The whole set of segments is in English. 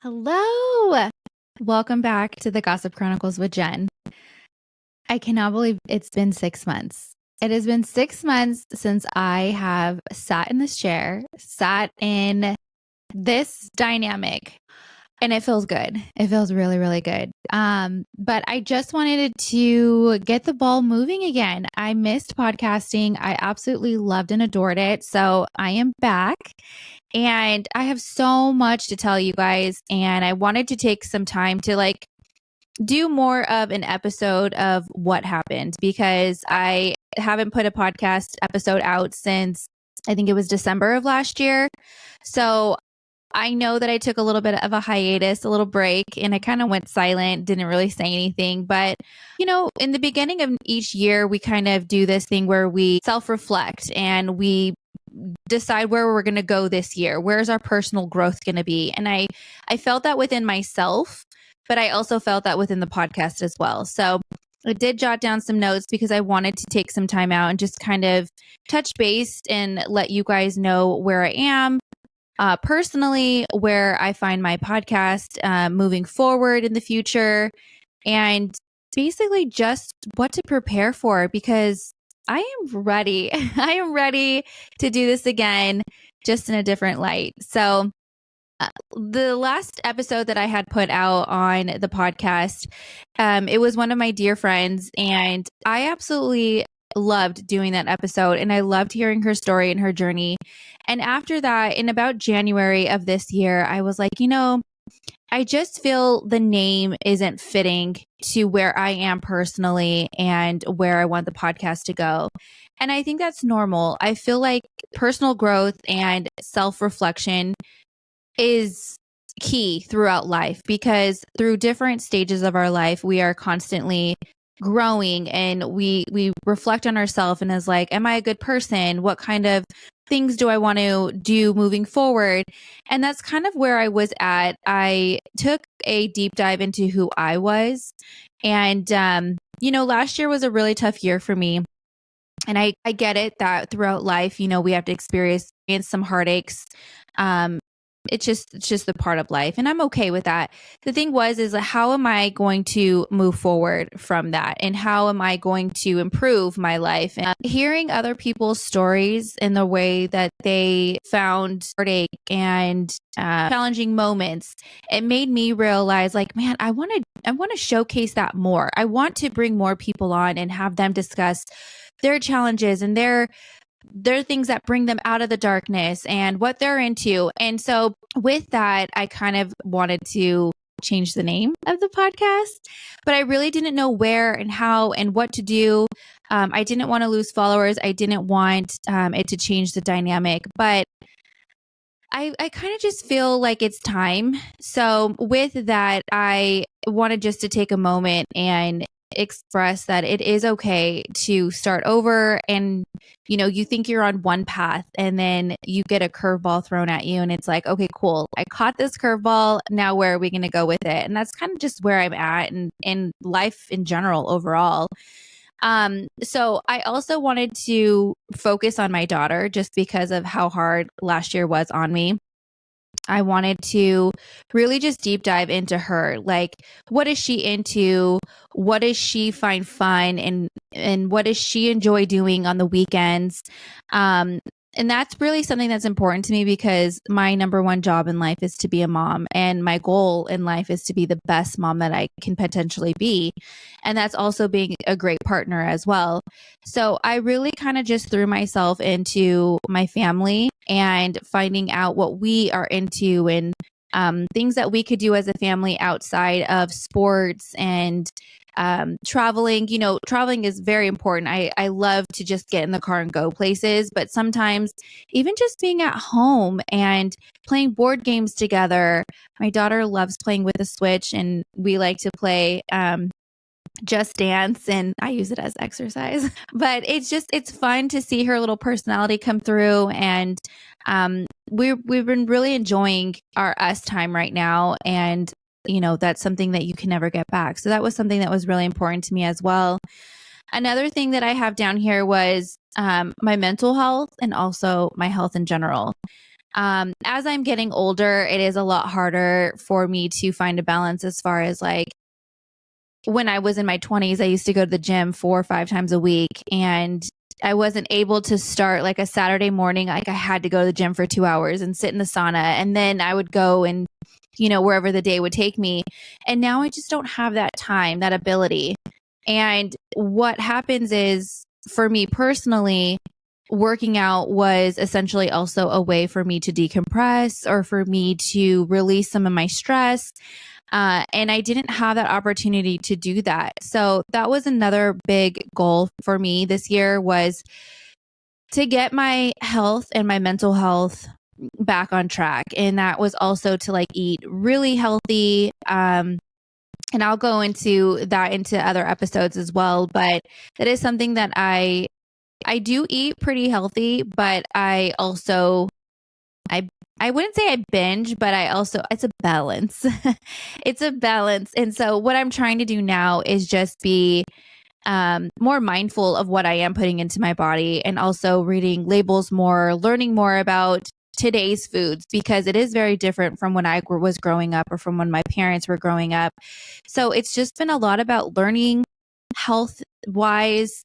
Hello. Welcome back to the Gossip Chronicles with Jen. I cannot believe it's been 6 months. It has been 6 months since I have sat in this chair, sat in this dynamic, and it feels good. It feels really, really good. But I just wanted to get the ball moving again. I missed podcasting. I absolutely loved and adored it. So I am back. And I have so much to tell you guys. And I wanted to take some time to do more of an episode of what happened because I haven't put a podcast episode out since I think it was December of last year. So I know that I took a little bit of a hiatus, a little break, and I kind of went silent, didn't really say anything. But, in the beginning of each year, we kind of do this thing where we self-reflect and we decide where we're going to go this year. Where's our personal growth going to be? And I felt that within myself, but I also felt that within the podcast as well. So I did jot down some notes because I wanted to take some time out and just kind of touch base and let you guys know where I am personally, where I find my podcast moving forward in the future, and basically just what to prepare for because I am ready. I am ready to do this again, just in a different light. So the last episode that I had put out on the podcast, it was one of my dear friends, and I absolutely loved doing that episode, and I loved hearing her story and her journey. And after that, in about January of this year, I was like, I just feel the name isn't fitting to where I am personally and where I want the podcast to go. And I think that's normal. I feel like personal growth and self-reflection is key throughout life because through different stages of our life, we are constantly growing and we reflect on ourselves and is like, am I a good person? What kind of things do I want to do moving forward? And that's kind of where I was at. I took a deep dive into who I was. And, last year was a really tough year for me. And I get it that throughout life, we have to experience some heartaches. It's just the part of life, and I'm okay with that. The thing is how am I going to move forward from that, and how am I going to improve my life? And hearing other people's stories in the way that they found heartache and challenging moments, it made me realize, man, I want to showcase that more. I want to bring more people on and have them discuss their challenges and their things that bring them out of the darkness and what they're into. And so with that, I kind of wanted to change the name of the podcast, but I really didn't know where and how and what to do. I didn't want to lose followers. I didn't want it to change the dynamic, but I kind of just feel like it's time. So with that, I wanted just to take a moment and express that it is okay to start over. And you think you're on one path and then you get a curveball thrown at you and it's like, okay, cool, I caught this curveball, now where are we going to go with it? And that's kind of just where I'm at and in life in general overall. So I also wanted to focus on my daughter just because of how hard last year was on me. I wanted to really just deep dive into her. Like, what is she into? What does she find fun? And what does she enjoy doing on the weekends? And that's really something that's important to me because my number one job in life is to be a mom. And my goal in life is to be the best mom that I can potentially be. And that's also being a great partner as well. So I really kind of just threw myself into my family and finding out what we are into and things that we could do as a family outside of sports and traveling. Traveling is very important. I love to just get in the car and go places, but sometimes even just being at home and playing board games together. My daughter loves playing with the Switch, and we like to play Just Dance, and I use it as exercise. But it's fun to see her little personality come through, and we've been really enjoying our us time right now, and that's something that you can never get back. So that was something that was really important to me as well. Another thing that I have down here was my mental health and also my health in general. As I'm getting older, it is a lot harder for me to find a balance as far as like when I was in my 20s, I used to go to the gym 4 or 5 times a week, and I wasn't able to start like a Saturday morning. Like I had to go to the gym for 2 hours and sit in the sauna, and then I would go and, wherever the day would take me. And now I just don't have that time, that ability. And what happens is, for me personally, working out was essentially also a way for me to decompress or for me to release some of my stress. And I didn't have that opportunity to do that. So that was another big goal for me this year, was to get my health and my mental health back on track. And that was also to like eat really healthy. And I'll go into other episodes as well. But that is something that I do eat pretty healthy, but I also, I wouldn't say I binge, but it's a balance. It's a balance. And so what I'm trying to do now is just be more mindful of what I am putting into my body, and also reading labels more, learning more about today's foods, because it is very different from when I was growing up or from when my parents were growing up. So it's just been a lot about learning health wise.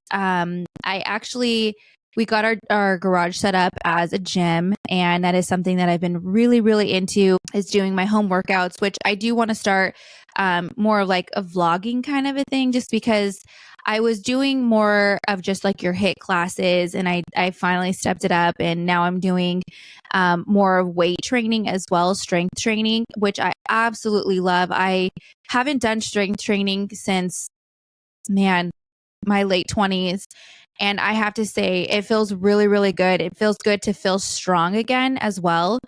We got our garage set up as a gym, and that is something that I've been really, really into, is doing my home workouts, which I do want to start more of like a vlogging kind of a thing, just because I was doing more of just like your HIIT classes, and I finally stepped it up, and now I'm doing more of weight training as well, strength training, which I absolutely love. I haven't done strength training since, my late 20s. And I have to say, it feels really, really good. It feels good to feel strong again as well.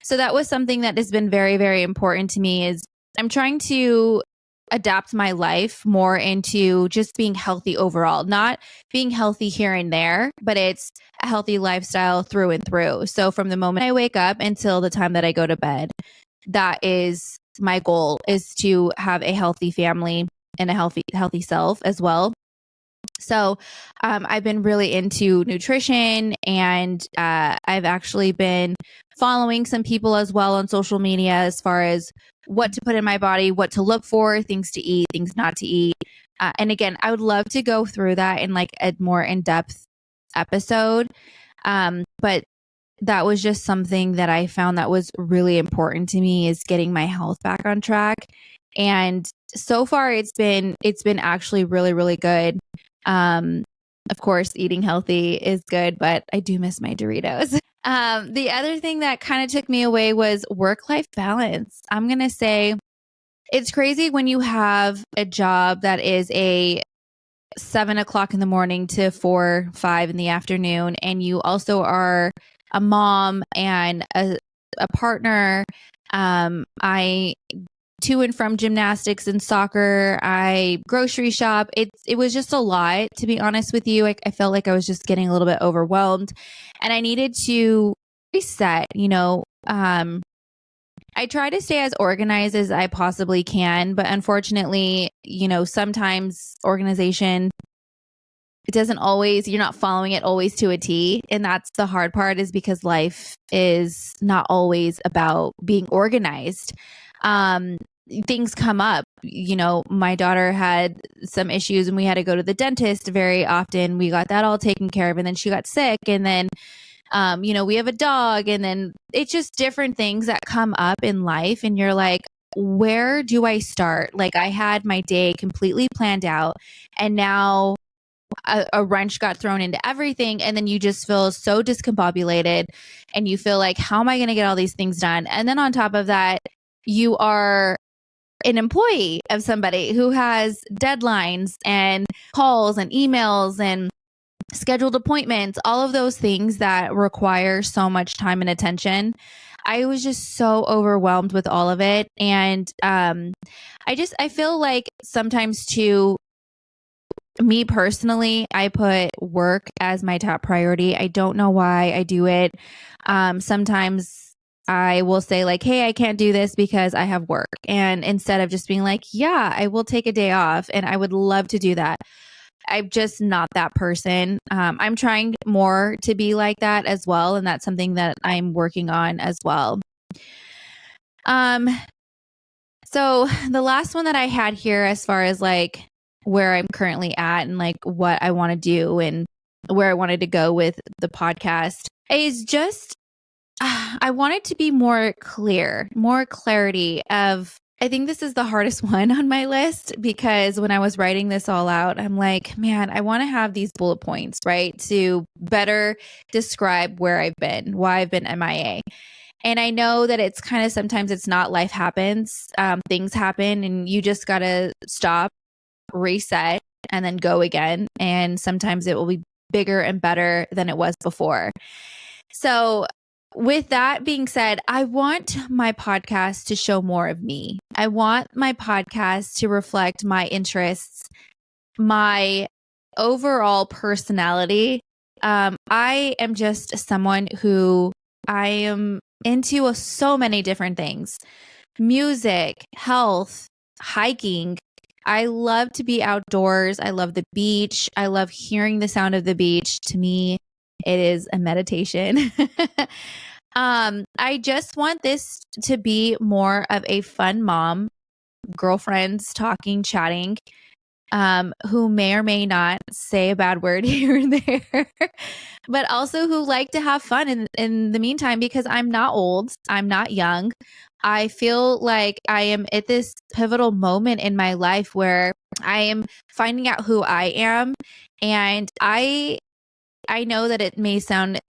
So that was something that has been very, very important to me, is I'm trying to adapt my life more into just being healthy overall, not being healthy here and there, but it's a healthy lifestyle through and through. So from the moment I wake up until the time that I go to bed, that is my goal, is to have a healthy family and a healthy self as well. So I've been really into nutrition, and I've actually been following some people as well on social media as far as what to put in my body, what to look for, things to eat, things not to eat. And again, I would love to go through that in like a more in-depth episode. But that was just something that I found that was really important to me, is getting my health back on track. And so far it's been actually really, really good. Of course, eating healthy is good, but I do miss my Doritos. The other thing that kind of took me away was work-life balance. I'm going to say it's crazy when you have a job that is a 7 o'clock in the morning to 4, 5 in the afternoon, and you also are a mom and a partner. I to and from gymnastics and soccer. I grocery shop. It was just a lot, to be honest with you. I felt like I was just getting a little bit overwhelmed, and I needed to reset. I try to stay as organized as I possibly can, but unfortunately, sometimes organization, it doesn't always, you're not following it always to a T. And that's the hard part, is because life is not always about being organized. Things come up. My daughter had some issues and we had to go to the dentist very often. We got that all taken care of, and then she got sick, and then we have a dog, and then it's just different things that come up in life, and you're like, where do I start? Like, I had my day completely planned out, and now a wrench got thrown into everything, and then you just feel so discombobulated, and you feel like, how am I going to get all these things done? And then on top of that, you are an employee of somebody who has deadlines and calls and emails and scheduled appointments, all of those things that require so much time and attention. I was just so overwhelmed with all of it. And I feel like sometimes too, me personally, I put work as my top priority. I don't know why I do it. Sometimes I will say like, hey, I can't do this because I have work. And instead of just being like, yeah, I will take a day off, and I would love to do that, I'm just not that person. I'm trying more to be like that as well. And that's something that I'm working on as well. So the last one that I had here, as far as like where I'm currently at and like what I want to do and where I wanted to go with the podcast, is just I want it to be more clear, more clarity of, I think this is the hardest one on my list, because when I was writing this all out, I'm like, man, I want to have these bullet points, right? To better describe where I've been, why I've been MIA. And I know that it's kind of, sometimes it's not, life happens, things happen, and you just got to stop, reset, and then go again. And sometimes it will be bigger and better than it was before. So with that being said, I want my podcast to show more of me. I want my podcast to reflect my interests, my overall personality. I am just someone who, I am into so many different things: music, health, hiking. I love to be outdoors. I love the beach. I love hearing the sound of the beach. To me, it is a meditation. I just want this to be more of a fun mom, girlfriends talking, chatting, who may or may not say a bad word here and there, but also who like to have fun in the meantime, because I'm not old. I'm not young. I feel like I am at this pivotal moment in my life where I am finding out who I am. And I know that it may sound,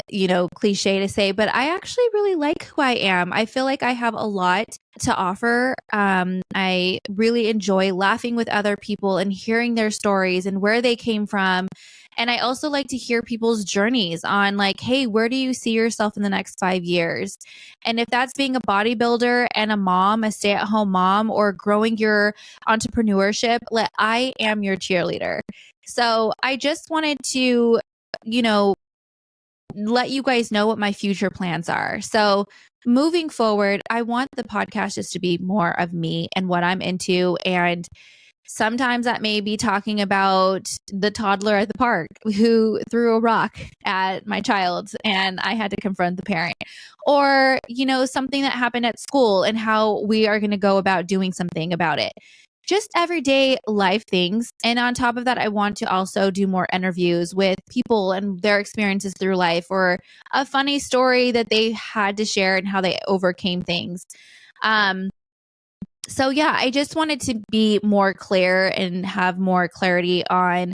cliche to say, but I actually really like who I am. I feel like I have a lot to offer. I really enjoy laughing with other people and hearing their stories and where they came from. And I also like to hear people's journeys on, like, hey, where do you see yourself in the next 5 years? And if that's being a bodybuilder and a mom, a stay-at-home mom, or growing your entrepreneurship, I am your cheerleader. So I just wanted to let you guys know what my future plans are. So moving forward, I want the podcast just to be more of me and what I'm into. And sometimes that may be talking about the toddler at the park who threw a rock at my child and I had to confront the parent, or, something that happened at school and how we are going to go about doing something about it. Just everyday life things. And on top of that, I want to also do more interviews with people and their experiences through life, or a funny story that they had to share and how they overcame things. So yeah, I just wanted to be more clear and have more clarity on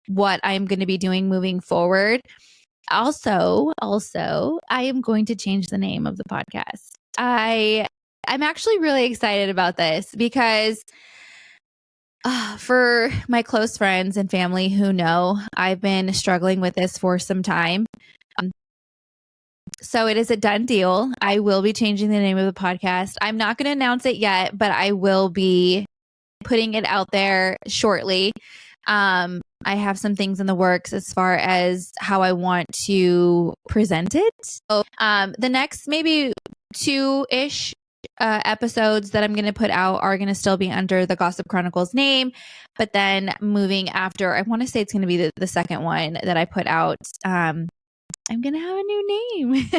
what I'm going to be doing moving forward. Also, I am going to change the name of the podcast. I'm actually really excited about this because for my close friends and family who know, I've been struggling with this for some time. So it is a done deal. I will be changing the name of the podcast. I'm not going to announce it yet, but I will be putting it out there shortly. I have some things in the works as far as how I want to present it. So the next maybe 2-ish episodes that I'm going to put out are going to still be under the Gossip Chronicles name. But then moving after, I want to say it's going to be the second one that I put out. I'm going to have a new name.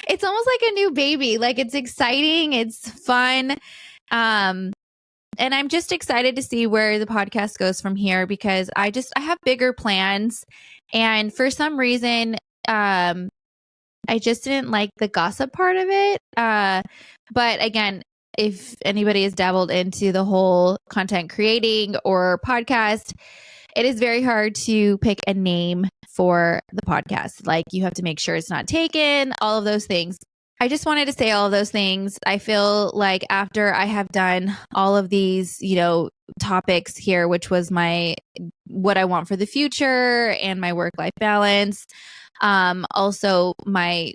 It's almost like a new baby. Like, it's exciting. It's fun. And I'm just excited to see where the podcast goes from here, because I have bigger plans. And for some reason, I just didn't like the gossip part of it. But again, if anybody has dabbled into the whole content creating or podcast, it is very hard to pick a name for the podcast. Like, you have to make sure it's not taken, all of those things. I just wanted to say all of those things. I feel like after I have done all of these, topics here, which was what I want for the future and my work-life balance. Also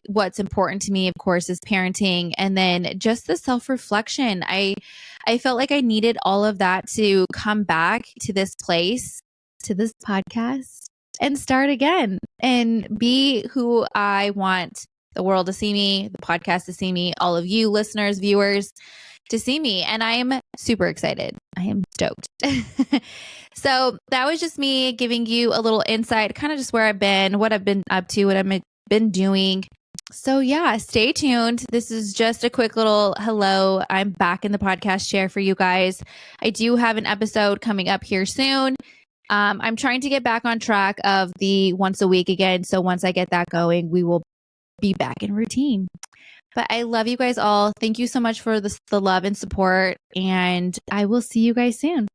what's important to me, of course, is parenting, and then just the self-reflection. I felt like I needed all of that to come back to this place, to this podcast, and start again and be who I want the world to see me, the podcast to see me, all of you listeners, viewers. to see me. And I am super excited. I am stoked. So that was just me giving you a little insight, kind of just where I've been, what I've been up to, what I've been doing. So yeah, stay tuned. This is just a quick little hello. I'm back in the podcast chair for you guys. I do have an episode coming up here soon. I'm trying to get back on track of the once a week again. So once I get that going, we will be back in routine. But I love you guys all. Thank you so much for the love and support. And I will see you guys soon.